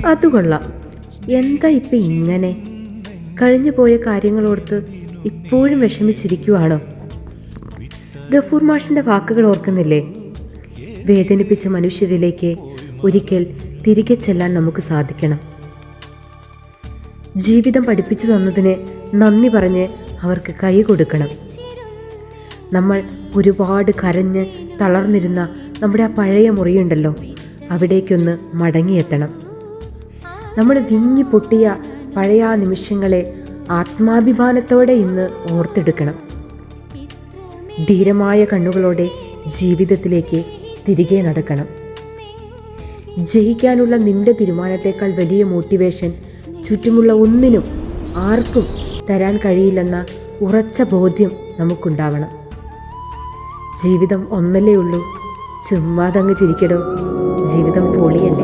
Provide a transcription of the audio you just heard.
അത് കൊള്ളാം. എന്താ ഇപ്പം ഇങ്ങനെ? കഴിഞ്ഞു പോയ കാര്യങ്ങളോർത്ത് ഇപ്പോഴും വിഷമിച്ചിരിക്കുവാണോ? ഗഫൂർ മാഷിൻ്റെ വാക്കുകൾ ഓർക്കുന്നില്ലേ? വേദനിപ്പിച്ച മനുഷ്യരിലേക്ക് ഒരിക്കൽ തിരികെ ചെല്ലാൻ നമുക്ക് സാധിക്കണം. ജീവിതം പഠിപ്പിച്ചു തന്നതിന് നന്ദി പറഞ്ഞ് അവർക്ക് കൈ കൊടുക്കണം. നമ്മൾ ഒരുപാട് കരഞ്ഞ് തളർന്നിരുന്ന നമ്മുടെ ആ പഴയ മുറിയുണ്ടല്ലോ, അവിടേക്കൊന്ന് മടങ്ങിയെത്തണം. നമ്മൾ വിങ്ങി പൊട്ടിയ പഴയ ആ നിമിഷങ്ങളെ ആത്മാഭിമാനത്തോടെ ഇന്ന് ഓർത്തെടുക്കണം. ധീരമായ കണ്ണുകളോടെ ജീവിതത്തിലേക്ക് തിരികെ നടക്കണം. ജയിക്കാനുള്ള നിന്റെ തീരുമാനത്തേക്കാൾ വലിയ മോട്ടിവേഷൻ ചുറ്റുമുള്ള ഒന്നിനും ആർക്കും തരാൻ കഴിയില്ലെന്ന ഉറച്ച ബോധ്യം നമുക്കുണ്ടാവണം. ജീവിതം ഒന്നല്ലേ ഉള്ളൂ, ചുമ്മാതങ്ങ് ചിരിക്കടോ, ജീവിതം പൊളിയല്ലേ.